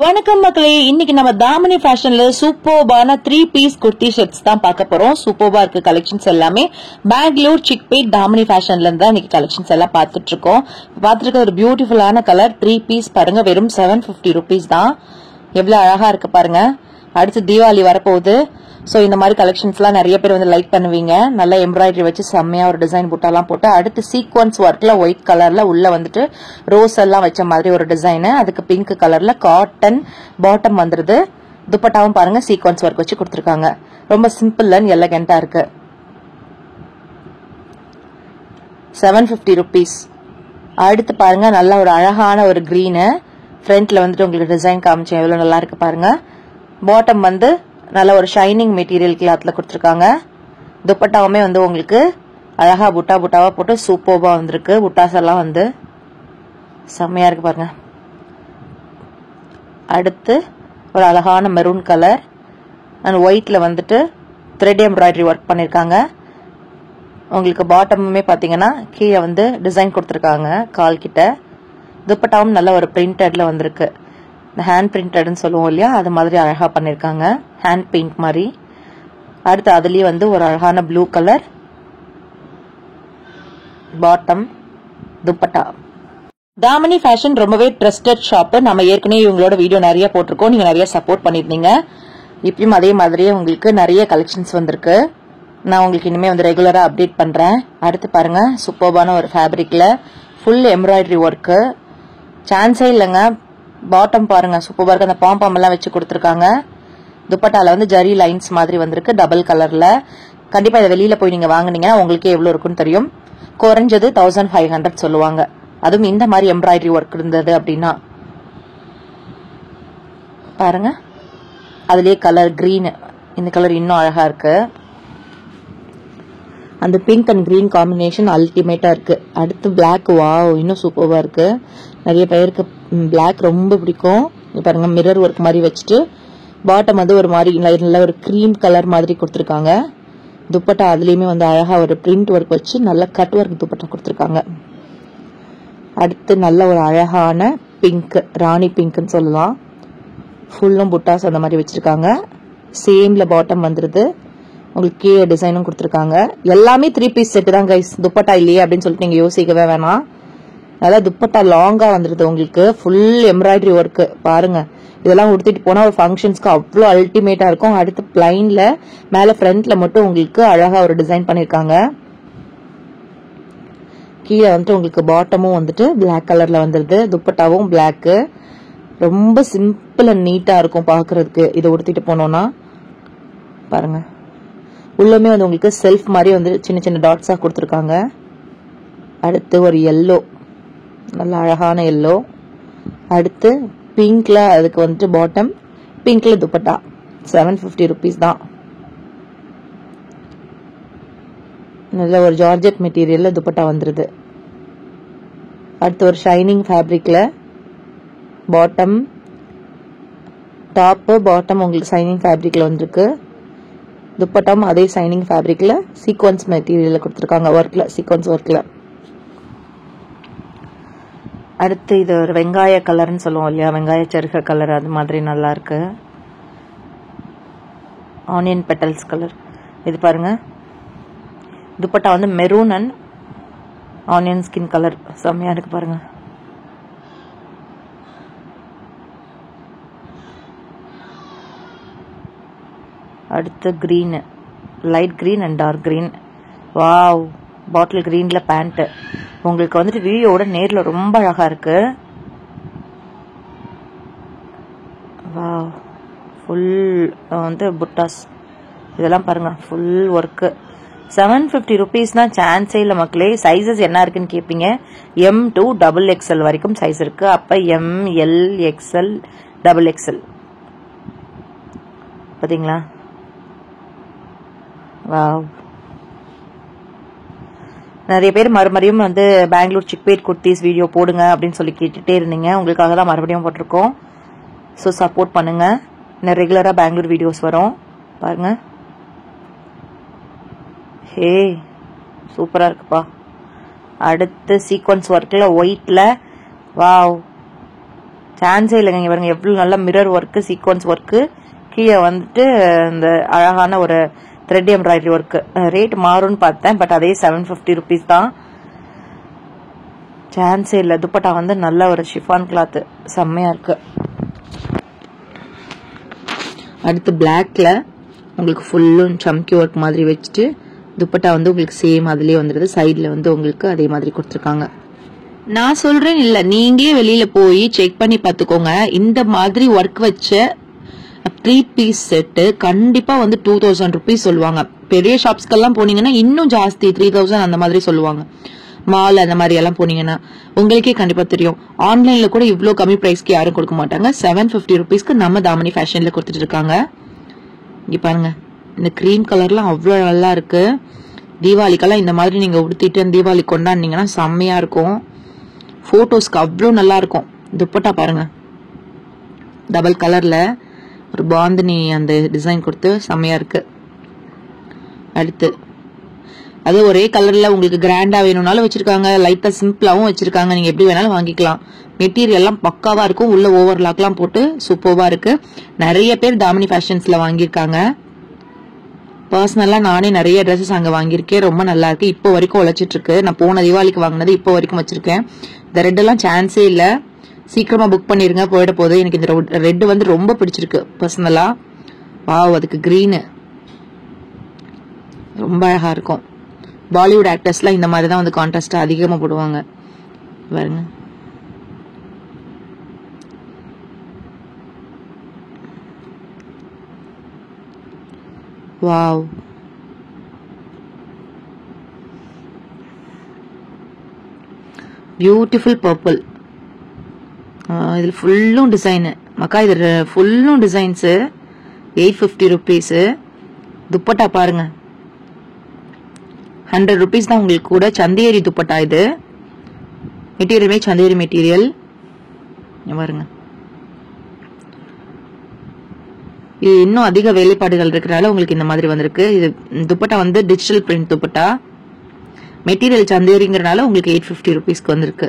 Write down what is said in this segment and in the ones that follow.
வணக்கம் மக்களே, இன்னைக்கு நம்ம தாமினி ஃபேஷன்ல சூப்பர்பான 3 பீஸ் குர்த்தி செட்ஸ் தான் பார்க்க போறோம். சூப்பர்பா இருக்கு கலெக்ஷன்ஸ் எல்லாமே. பெங்களூர் சிக்பேட் தாமினி ஃபேஷன்ல இருந்து தான் இன்னைக்கு கலெக்ஷன்ஸ் எல்லாம் பார்த்துட்டு இருக்கோம். பார்த்துருக்க ஒரு பியூட்டிஃபுல்லான கலர் 3 பீஸ் பாருங்க, வெறும் 750 rupees தான். எவ்வளவு அழகா இருக்கு பாருங்க. அடுத்து தீபாவளி வரப்போகுது. சோ இந்த மாதிரி கலெக்ஷன்ஸ் எல்லாம் நிறைய பேர் வந்து லைக் பண்ணுவீங்க. நல்ல எம்ப்ராய்டரி வச்சு செம்மையா ஒரு டிசைன் புட்டாலாம் போட்டு, அடுத்து சீக்வன்ஸ் ஒர்க்ல ஒயிட் கலர்ல உள்ள வந்துட்டு ரோஸ் எல்லாம் வச்ச மாதிரி ஒரு டிசைன். அதுக்கு பிங்க் கலர்ல காட்டன் பாட்டம் வந்துருது. துப்பட்டாவும் பாருங்க சீக்வன்ஸ் ஒர்க் வச்சு கொடுத்துருக்காங்க. ரொம்ப சிம்பிள் அண்ட் எலகண்டா இருக்கு. 750 rupees. அடுத்து பாருங்க, நல்ல ஒரு அழகான ஒரு கிரீனு. ஃப்ரண்ட்ல வந்துட்டு உங்களுக்கு டிசைன் காமிச்சேன், எவ்வளவு நல்லா இருக்கு பாருங்க. பாட்டம் வந்து நல்ல ஒரு ஷைனிங் மெட்டீரியல் கிளாத்ல கொடுத்துருக்காங்க. துப்பட்டாவுமே வந்து உங்களுக்கு அழகா புட்டாவா போட்டு சூப்பர்பா வந்திருக்கு. புட்டாஸ் எல்லாம் வந்து செம்மையா இருக்கு பாருங்க. அடுத்து ஒரு அழகான மெரூன் கலர் அண்ட் ஒயிட்ல வந்துட்டு த்ரெட் எம்ப்ராய்டரி ஒர்க் பண்ணிருக்காங்க. உங்களுக்கு பாட்டமுமே பாத்தீங்கன்னா கீழே வந்து டிசைன் கொடுத்துருக்காங்க கால் கிட்ட. துப்பட்டாவும் நல்ல ஒரு பிரிண்டட்ல வந்திருக்கு. ஹேண்ட் பிரிண்டட்னு சொல்லுவோம் இல்லையா, அது மாதிரி அழகா பண்ணிருக்காங்க, ஹேண்ட் பெயிண்ட் மாதிரி. அடுத்து அதுலயே வந்து ஒரு அழகான blue colour bottom dupatta. Damini fashion ரொம்பவே ட்ரஸ்டட் ஷாப். நம்ம ஏற்கனவே இவங்களோட வீடியோ நிறைய போட்டிருக்கோம், நீங்க நிறைய சப்போர்ட் பண்ணிருந்தீங்க. இப்பயும் அதே மாதிரியே உங்களுக்கு நிறைய கலெக்ஷன்ஸ் வந்திருக்கு. நான் உங்களுக்கு இனிமே வந்து ரெகுலரா அப்டேட் பண்றேன். அடுத்து பாருங்க, சூப்பர்பான ஒரு ஃபேப்ரிக்ல ஃபுல் எம்ப்ராய்டரி ஒர்க்கு, சான்ஸே இல்லைங்க. பாட்டம் பாருங்க சூப்பரா இருக்கு, அந்த பாம்பம் எல்லாம் வச்சு கொடுத்துருக்காங்க. துப்பட்டால வந்து ஜரி லைன்ஸ் மாதிரி வந்திருக்கு டபுள் கலர்ல. கண்டிப்பா இதை வெளியில போய் நீங்க வாங்குனீங்கன்னா உங்களுக்கு எவ்வளவு இருக்குன்னு தெரியும். குறைஞ்சது 1500 சொல்லுவாங்க. அதுவும் இந்த மாதிரி எம்ப்ராய்டரி ஒர்க் இருந்தது அப்படின்னா. பாருங்க, அதுலயே கலர் கிரீன், இந்த கலர் இன்னும் அழகா இருக்கு. அந்த பிங்க் அண்ட் கிரீன் காம்பினேஷன் அல்டிமேட்டா இருக்கு. அடுத்து பிளாக், வாவ் இன்னும் சூப்பர்வா இருக்கு. நிறைய பேருக்கு பிளாக் ரொம்ப பிடிக்கும். பாருங்க, மிரர் ஒர்க் மாதிரி வச்சுட்டு பாட்டம் வந்து ஒரு மாதிரி நல்ல ஒரு கிரீம் கலர் மாதிரி கொடுத்துருக்காங்க. துப்பட்டா அதுலயுமே வந்து அழகா ஒரு பிரிண்ட் ஒர்க் வச்சு நல்ல கட் ஒர்க் துப்பட்டா கொடுத்துருக்காங்க. அடுத்து நல்ல ஒரு அழகான பிங்க், ராணி பிங்க்னு சொல்லலாம். ஃபுல்லும் புட்டாஸ் அந்த மாதிரி வச்சிருக்காங்க. சேம்ல பாட்டம் வந்துருது. உங்களுக்கு கீழே டிசைனும் கொடுத்துருக்காங்க. எல்லாமே 3 பீஸ் செட் தான் கைஸ். துப்பட்டா இல்லையே அப்படின்னு சொல்லிட்டு நீங்க யோசிக்கவே வேணாம். நல்லா துப்பட்டா லாங்கா வந்துருது உங்களுக்கு. ஃபுல் எம்ப்ராய்டரி ஒர்க் பாருங்க. இதெல்லாம் உடுத்திட்டு போனா ஒரு ஃபங்க்ஷன்ஸ்க்கு அவ்வளோ அல்டிமேட்டா இருக்கும். அடுத்து பிளைன்ல மேல ஃப்ரண்ட்ல மட்டும் உங்களுக்கு அழகா ஒரு டிசைன் பண்ணிருக்காங்க. கீழே வந்துட்டு உங்களுக்கு பாட்டமும் வந்துட்டு பிளாக் கலர்ல வந்துருது. துப்பட்டாவும் பிளாக். ரொம்ப சிம்பிள் அண்ட் நீட்டா இருக்கும் பாக்குறதுக்கு இதை உடுத்திட்டு போனோம்னா. பாருங்க, உள்ளமே வந்து உங்களுக்கு செல்ஃப் மாதிரி வந்து சின்ன சின்ன டாட்ஸா கொடுத்துருக்காங்க. அடுத்து ஒரு எல்லோ, நல்ல அழகான எல்லோ. அடுத்து பிங்க்ல அதுக்கு வந்துட்டு பாட்டம், பிங்க்ல துப்பட்டா. 750 rupees தான். நல்ல ஒரு ஜார்ஜெட் மெட்டீரியல்ல துப்பட்டா வந்துருது. அடுத்து ஒரு ஷைனிங் ஃபேப்ரிக்ல பாட்டம், டாப் பாட்டம் உங்களுக்கு ஷைனிங் ஃபேப்ரிக்ல வந்திருக்கு. துப்பட்டாவும் அதே ஷைனிங் ஃபேப்ரிக்ல சீக்வன்ஸ் மெட்டீரியல்ல கொடுத்துருக்காங்க, ஒர்க்ல சீக்வன்ஸ் ஒர்க்ல. அடுத்து இது ஒரு வெங்காய கலர்னு சொல்லுவோம் இல்லையா, வெங்காய சருக கலர், அது மாதிரி நல்லா இருக்கு. Onion petals colour. இது பாருங்க, துப்பட்டா வந்து maroon and onion skin colour, செம்மையா இருக்கு பாருங்க. அடுத்து green, light green and dark green. Wow, bottle கிரீன்ல பேண்ட். உங்களுக்கு வந்துட்டு வீடியோட நேர்ல ரொம்ப அழகா இருக்கு. வாவ், ஃபுல் வந்து புட்டாஸ் இதெல்லாம் பாருங்க, ஃபுல் ஒர்க்கு. 750 rupeesனா சான்ஸே இல்ல மக்களே. சைஸஸ் என்ன இருக்குன்னு கேட்பீங்க. M to XXL வரைக்கும் சைஸ் இருக்கு. அப்ப M, L, XL, XXL. பாத்தீங்களா? வாவ், நிறைய பேர் மறுபடியும் வந்து பெங்களூர் சிக்பேட் குர்த்திஸ் வீடியோ போடுங்க அப்படின்னு சொல்லி கேட்டுட்டே இருந்தீங்க. உங்களுக்காக தான் மறுபடியும் போட்டிருக்கோம். ஸோ சப்போர்ட் பண்ணுங்க. இன்னும் ரெகுலரா பெங்களூர் வீடியோஸ் வரும் பாருங்க. ஹே, சூப்பரா இருக்குப்பா. அடுத்து சீக்வன்ஸ் ஒர்க்ல ஒயிட்ல, வாவ் சான்ஸே இல்லைங்க. இங்க பாருங்க எவ்வளவு நல்ல மிரர் ஒர்க், சீக்வன்ஸ் ஒர்க், கீழே வந்துட்டு இந்த அழகான ஒரு த்ரெட் எம்ப்ராய்டரி ஒர்க். ரேட் மாறும்னு பார்த்தேன், பட் அதே 750 rupees தான். சான்ஸே இல்லை. துப்பட்டா வந்து நல்ல ஒரு ஷிஃபான் கிளாத், செம்மையா இருக்கு. அடுத்து பிளாக்ல உங்களுக்கு ஃபுல்லும் சம்கி ஒர்க் மாதிரி வச்சுட்டு துப்பட்டா வந்து உங்களுக்கு சேம் அதுலயே வந்துடுது. சைட்ல வந்து உங்களுக்கு அதே மாதிரி கொடுத்துருக்காங்க. நான் சொல்றேன் இல்ல, நீங்களே வெளியில போய் செக் பண்ணி பாத்துக்கோங்க. இந்த மாதிரி ஒர்க் வச்ச 3 piece செட்டு கண்டிப்பா வந்து 2000 rupees சொல்லுவாங்க. பெரிய ஷாப்ஸ்க்கெல்லாம் போனீங்கன்னா இன்னும் ஜாஸ்தி 3000 அந்த மாதிரி சொல்லுவாங்க. மால் அந்த மாதிரி எல்லாம் போனீங்கன்னா உங்களுக்கே கண்டிப்பா தெரியும். ஆன்லைன்ல கூட இவ்ளோ கம்மி பிரைஸ்க்கு யாரும் கொடுக்க மாட்டாங்க. 750 rupeesக்கு நம்ம தாமணி ஃபேஷன்ல கொடுத்துட்டு இருக்காங்க. இங்க பாருங்க, இந்த கிரீம் கலர்லாம் அவ்வளவு நல்லா இருக்கு. தீபாவளிக்கெல்லாம் இந்த மாதிரி நீங்க உடுத்திட்டு தீபாவளி கொண்டாடினீங்கன்னா செம்மையா இருக்கும். போட்டோஸ்க்கு அவ்வளோ நல்லா இருக்கும். துப்பட்டா பாருங்க, டபுள் கலர்ல ஒரு பாந்தினி அந்த டிசைன் கொடுத்து செம்மையா இருக்கு. அடுத்து அது ஒரே கலர்ல உங்களுக்கு கிராண்டா வேணும்னாலும் வச்சிருக்காங்க, லைட்டா சிம்பிளாவும் வச்சிருக்காங்க. நீங்க எப்படி வேணாலும் வாங்கிக்கலாம். மெட்டீரியல் எல்லாம் பக்காவா இருக்கும். உள்ள ஓவர்லாக்லாம் போட்டு சூப்பர்வா இருக்கு. நிறைய பேர் தாமினி ஃபேஷன்ஸ்ல வாங்கியிருக்காங்க. பர்சனலா நானே நிறைய ட்ரெஸ்ஸஸ் அங்க வாங்கியிருக்கேன். ரொம்ப நல்லா இருக்கு. இப்போ வரைக்கும் உழைச்சிட்டு இருக்கு. நான் போன தீபாவளிக்கு வாங்கினது இப்போ வரைக்கும் வச்சிருக்கேன். இந்த ரெட் எல்லாம் சான்ஸே இல்ல. சீக்கிரமா புக் பண்ணிருங்க, போயிட போகுது. எனக்கு இந்த ரெட் வந்து ரொம்ப பிடிச்சிருக்கு பர்சனலா. வாவ், அதுக்கு கிரீனு ரொம்ப அழகா இருக்கும். பாலிவுட் ஆக்டர்ஸ்லாம் இந்த மாதிரி தான் வந்து கான்ட்ராஸ்ட் அதிகமா போடுவாங்க பாருங்க. Wow, beautiful purple. இதுல ஃபுல்லும் டிசைனு மக்கா. இது ஃபுல்லும் டிசைன்ஸ். 850 rupees. துப்பட்டா பாருங்க, 100 rupees தான் உங்களுக்கு கூட. சந்தேரி துப்பட்டா இது. மெட்டீரியலுமே சந்தேரி மெட்டீரியல் பாருங்க. இது இன்னும் அதிக வேலைப்பாடுகள் இருக்கிறனால உங்களுக்கு இந்த மாதிரி வந்திருக்கு. இது துப்பட்டா வந்து டிஜிட்டல் பிரிண்ட் துப்பட்டா. மெட்டீரியல் சந்தேரிங்கிறனால உங்களுக்கு 850 rupeesக்கு வந்திருக்கு.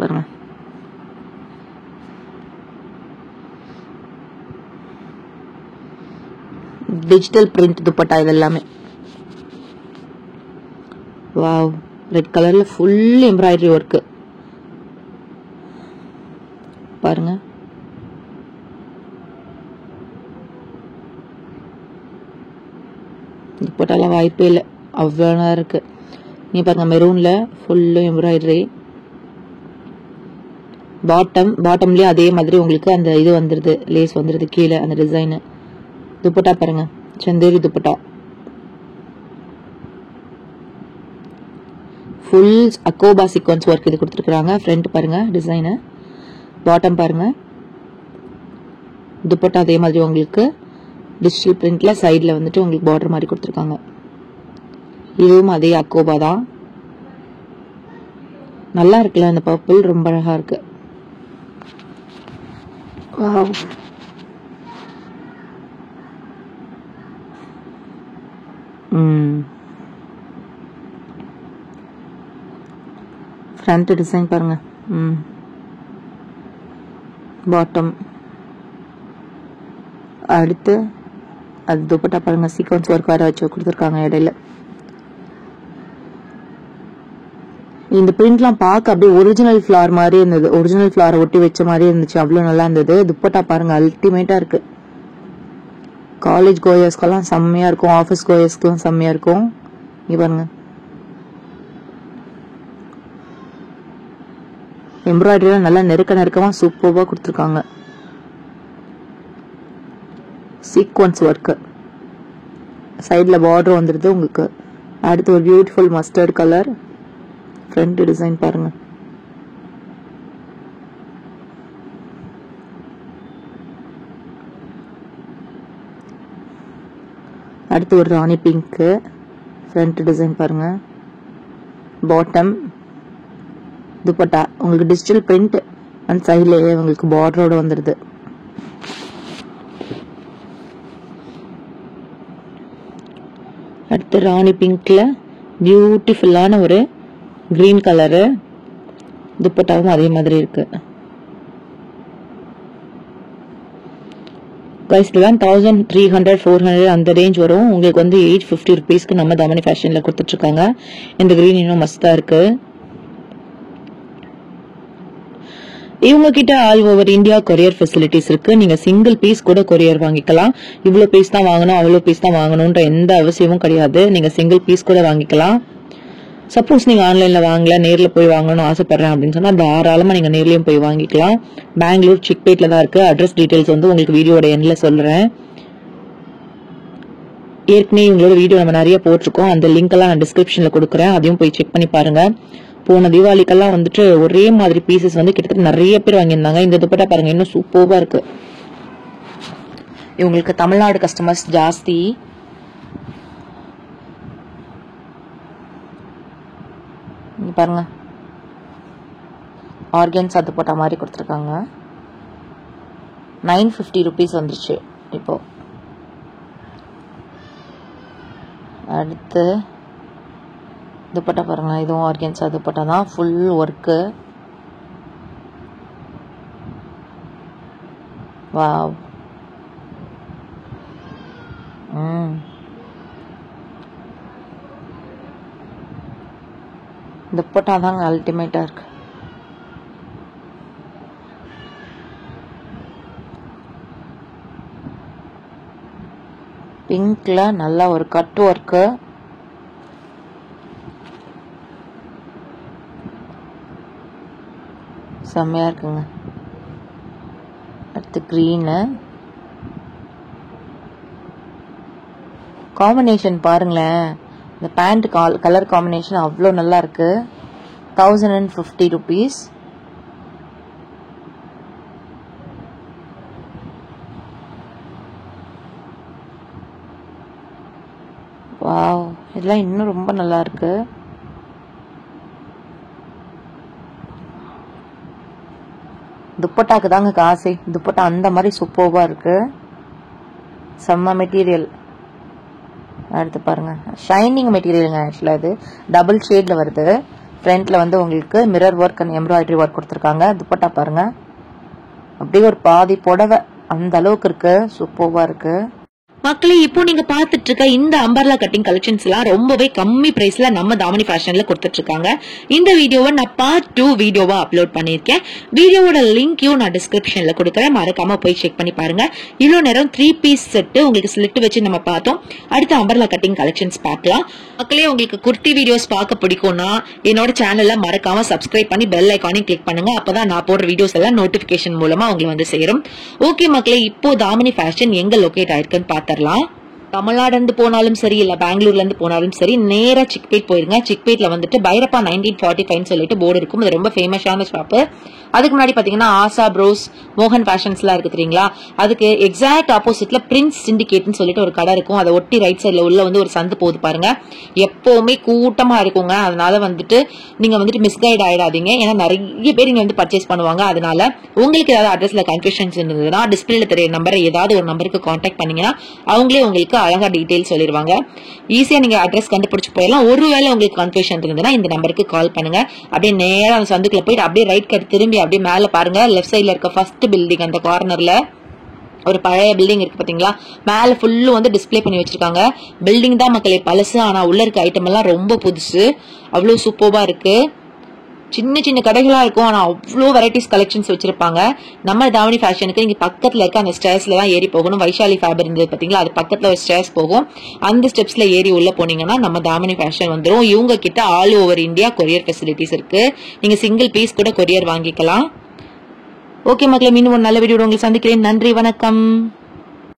பாருங்க, டிஜிட்டல் பிரிண்ட் துப்பட்டா இது எல்லாமே. வாவ், ரெட் கலர்ல ஃபுல் எம்ப்ராய்டரி ஒர்க் பாருங்க. துப்பட்டாலாம் வாய்ப்பே இல்லை, அவ்வளோ நல்லா இருக்கு. நீ பாருங்க, மெரூன்ல ஃபுல்லு எம்ப்ராய்டரி. பாட்டம்லயே அதே மாதிரி உங்களுக்கு அந்த இது வந்துருது, லேஸ் வந்துருது கீழே அந்த டிசைனு. துப்பட்டா பாருங்க, சந்தேரி துப்பட்டா. ஃபுல் அக்கோபா சீக்வன்ஸ் ஒர்க் இது கொடுத்துருக்காங்க. ஃப்ரண்ட் பாருங்க டிசைனு, பாட்டம் பாருங்க. துப்பட்டா அதே மாதிரி உங்களுக்கு டிஜிட்டல் பிரிண்ட்ல சைட்ல வந்துட்டு உங்களுக்கு பார்டர் மாதிரி கொடுத்துருக்காங்க. இதுவும் அதே அக்கோபா தான். நல்லா இருக்குல்ல, அந்த பர்பிள் ரொம்ப அழகா இருக்கு. வாவ், ஃப்ரண்ட் டிசைன் பாருங்க. பாட்டம். அடுத்து அது துப்பட்டா பாருங்க, சீக்வன்ஸ் ஒர்க் வேற வச்சு கொடுத்துருக்காங்க இடையில. இந்த பிரிண்ட்லாம் பார்க்க அப்படியே ஒரிஜினல் ஃபிளார் மாதிரி இருந்தது. ஒரிஜினல் ஃபிளாரை ஒட்டி வச்ச மாதிரி இருந்துச்சு. அவ்வளோ நல்லா இருந்தது. துப்பட்டா பாருங்க, அல்டிமேட்டா இருக்கு. காலேஜ் கோயர்ஸ்க்கெல்லாம் செம்மையா இருக்கும், ஆஃபீஸ் கோயர்ஸ்க்கெல்லாம் செம்மையா இருக்கும். இங்க பாருங்க, எம்ப்ராய்டரி நல்லா நெருக்கமா சூப்பர்வா கொடுத்துருக்காங்க. சீக்வன்ஸ் ஒர்க், சைட்ல பார்டர் வந்துருது உங்களுக்கு. அடுத்து ஒரு beautiful mustard colour front design பாருங்க. அடுத்து ஒரு ராணி பிங்க் ஃப்ரண்ட் டிசைன் பாருங்க. பாட்டம். துப்பட்டா உங்களுக்கு டிஜிட்டல் பிரிண்ட் அண்ட் சைட்லயே உங்களுக்கு பார்டரோட வந்துருது. அடுத்து ராணி பிங்க்ல பியூட்டிஃபுல்லான ஒரு கிரீன் கலரு. துப்பட்டாவும் அதே மாதிரி இருக்கு. கைஸ் இதெல்லாம் 1300 400 அந்த ரேஞ்ச் வரும். உங்களுக்கு வந்து 850 rupeesக்கு நம்ம தாமனி ஃபேஷன்ல கொடுத்துட்டு இருக்காங்க. இந்த கிரீன் இன்னும் மஸ்தா இருக்கு. இவங்க கிட்ட all over India courier facilities இருக்கு. நீங்க சிங்கிள் பீஸ் கூட கொரியர் வாங்கிக்கலாம். இவ்வளவு பீஸ் தான் வாங்கணும் அவ்வளவு பீஸ் தான் வாங்கணும்ன்ற எந்த அவசியமும் கிடையாது. நீங்க சிங்கிள் பீஸ் கூட வாங்கிக்கலாம். சப்போஸ் நீங்க ஆன்லைன்ல வாங்கல நேர்ல போய் வாங்கணும்னு ஆசைப்படுறேன் அப்படின்னு சொன்னா தாராளமா நீங்க நேர்லயும் போய் வாங்கிக்கலாம். பெங்களூர் சிக்பேட்ல தான் இருக்கு. அட்ரஸ் டீடைல்ஸ் வந்து உங்களுக்கு வீடியோட எண்ட்ல சொல்றேன். ஏற்கனவே இவங்களோட வீடியோ நம்ம நிறைய போட்டிருக்கோம். அந்த லிங்க் எல்லாம் நான் டிஸ்கிரிப்ஷன்ல கொடுக்குறேன். அதையும் போய் செக் பண்ணி பாருங்க. போன தீபாவளிக்கெல்லாம் வந்துட்டு ஒரே மாதிரி பீசஸ் வந்து கிட்டத்தட்ட நிறைய பேர் வாங்கியிருந்தாங்க. இந்த துப்பட்டா பாருங்க இன்னும் சூப்பர்வா இருக்கு. இவங்களுக்கு தமிழ்நாடு கஸ்டமர்ஸ் ஜாஸ்தி. பாருங்க ஆர்கன்ஸா துப்பட்டா மாதிரி கொடுத்துருக்காங்க. 950 rupees வந்துருச்சு இப்போ. அடுத்து துப்பட்டா பாருங்க, இதுவும் ஆர்கன்ஸா துப்பட்டா தான், ஃபுல் ஒர்க்கு. வாவ். துப்பட்டா தாங்க அல்டிமேட்டா இருக்கு. பிங்க்ல நல்லா ஒரு கட் ஒர்க்கு. செம்மையா இருக்குங்க. அடுத்து கிரீனு காம்பினேஷன் பாருங்களேன். இந்த பேண்ட் கலர் காம்பினேஷன் அவ்வளோ நல்லா இருக்கு. 1050 rupees. வாவ், இதெல்லாம் இன்னும் ரொம்ப நல்லா இருக்கு. துப்பட்டாக்கு தாங்க காசு. துப்பட்டா அந்த மாதிரி சூப்பர்வா இருக்கு. செம்ம மெட்டீரியல். அடுத்து பாருங்க ஷைனிங் மெட்டீரியலுங்க. ஆக்சுவலா இது டபுள் ஷேட்ல வருது. ஃப்ரண்ட்ல வந்து உங்களுக்கு mirror work and embroidery work கொடுத்துருக்காங்க. துப்பட்டா பாருங்க அப்படியே ஒரு பாதி புடவை அந்த அளவுக்கு இருக்கு. சூப்பர்வா இருக்கு. மக்களே, இப்போ நீங்க பாத்துட்டு இருக்க இந்த அம்பர்லா கட்டிங் கலெக்ஷன்ஸ் எல்லாம் ரொம்பவே கம்மி பிரைஸ்ல நம்ம தாமனி ஃபேஷன்ல கொடுத்துட்டு இருக்காங்க. இந்த வீடியோவை நான் பார்ட் 2 வீடியோவா அப்லோட் பண்ணிருக்கேன். வீடியோவோட லிங்கையும் நான் டிஸ்கிரிப்ஷன்ல கொடுக்குறேன். மறக்காம போய் செக் பண்ணி பாருங்க. இவ்வளவு நேரம் 3 பீஸ் செட் உங்களுக்கு ஸ்லிட் வச்சு நம்ம பார்த்தோம். அடுத்த அம்பர்லா கட்டிங் கலெக்ஷன்ஸ் பார்க்கலாம். மக்களே, உங்களுக்கு குர்த்தி வீடியோஸ் பார்க்க பிடிக்கும்னா என்னோட சேனல்ல மறக்காம சப்ஸ்கிரைப் பண்ணி பெல் ஐகானையும் கிளிக் பண்ணுங்க. அப்பதான் நான் போடுற வீடியோஸ் எல்லாம் நோட்டிபிகேஷன் மூலமா உங்களுக்கு வந்து சேரும். ஓகே மக்களே, இப்போ தாமனி ஃபேஷன் எங்க லொகேட் ஆயிருக்குன்னு பார்த்தரலாம். தமிழ்நாடு இருந்து போனாலும் சரி இல்ல பெங்களூர்ல இருந்து போனாலும் சரி நேரா சிக்பேட் போயிருங்க. சிக்பேட்ல வந்துட்டு பைரப்பா 1945 சொல்லிட்டு போர்டு இருக்கும். அது ரொம்ப ஃபேமஸான ஷாப்பு. அதுக்கு முன்னாடி பாத்தீங்கன்னா ஆசா ப்ரோஸ், மோகன் ஃபேஷன்ஸ் எல்லாம் இருக்கு தெரியுங்களா? அதுக்கு எக்ஸாக்ட் ஆப்போசிட்ல பிரின்ஸ் சிண்டிகேட்னு சொல்லிட்டு ஒரு கடை இருக்கும். அதை ஒட்டி ரைட் சைட்ல உள்ள வந்து ஒரு சந்து போகுது பாருங்க. எப்பவுமே கூட்டமா இருக்குங்க. அதனால வந்துட்டு நீங்க வந்துட்டு மிஸ்கைட் ஆயிடாதீங்க. ஏன்னா நிறைய பேர் இங்க வந்து பர்ச்சேஸ் பண்ணுவாங்க. அதனால உங்களுக்கு ஏதாவது அட்ரஸ்ல கன்ஃபியூஷன்ஸ் இருந்ததுன்னா டிஸ்பிளேல தெரிய நம்பரை ஏதாவது ஒரு நம்பருக்கு கான்டாக்ட் பண்ணீங்கன்னா அவங்களே உங்களுக்கு அழகா டீடைல் சொல்லிடுவாங்க. ஈஸியா நீங்க அட்ரஸ் கண்டுபிடிச்சு போயிடலாம். ஒருவேளை உங்களுக்கு கன்ஃபியூஷன் இருந்ததுன்னா இந்த நம்பருக்கு கால் பண்ணுங்க. அப்படியே நேரா அந்த சந்துக்குள்ள போயிட்டு அப்படியே ரைட் கட் திரும்பி அப்படியே மேல பாருங்க. லெஃப்ட் சைட்ல இருக்க ஃபர்ஸ்ட் பில்டிங் அந்த கார்னர்ல ஒரு பழைய பில்டிங் இருக்கு பாத்தீங்களா? மேல ஃபுல்லு வந்து டிஸ்பிளே பண்ணி வச்சிருக்காங்க. பில்டிங் தான் மக்களே பழசு. ஆனா உள்ள இருக்க ஐட்டம் எல்லாம் ரொம்ப புதுசு. அவ்வளவு சூப்பர்வா இருக்கு. சின்ன சின்ன கடைகளா இருக்கும். ஆனா அவ்வளோ வெரைட்டிஸ் கலெக்ஷன்ஸ் வச்சிருப்பாங்க. நம்ம தாவணி ஃபேஷனுக்கு நீங்க பக்கத்துல இருக்க அந்த ஸ்டேர்ஸ்ல தான் ஏறி போகணும். வைஷாலி ஃபேபர் இருந்தது பாத்தீங்களா? அது பக்கத்துல ஒரு ஸ்டேர்ஸ் போகும். அந்த ஸ்டெப்ஸ்ல ஏறி உள்ள போனீங்கன்னா நம்ம தாவணி ஃபேஷன் வந்துடும். இவங்க கிட்ட all over India courier facilities இருக்கு. நீங்க சிங்கிள் பீஸ் கூட கொரியர் வாங்கிக்கலாம். ஓகே மக்களே, மீண்டும் ஒரு நல்ல வீடியோ உங்களை சந்திக்கிறேன். நன்றி, வணக்கம்.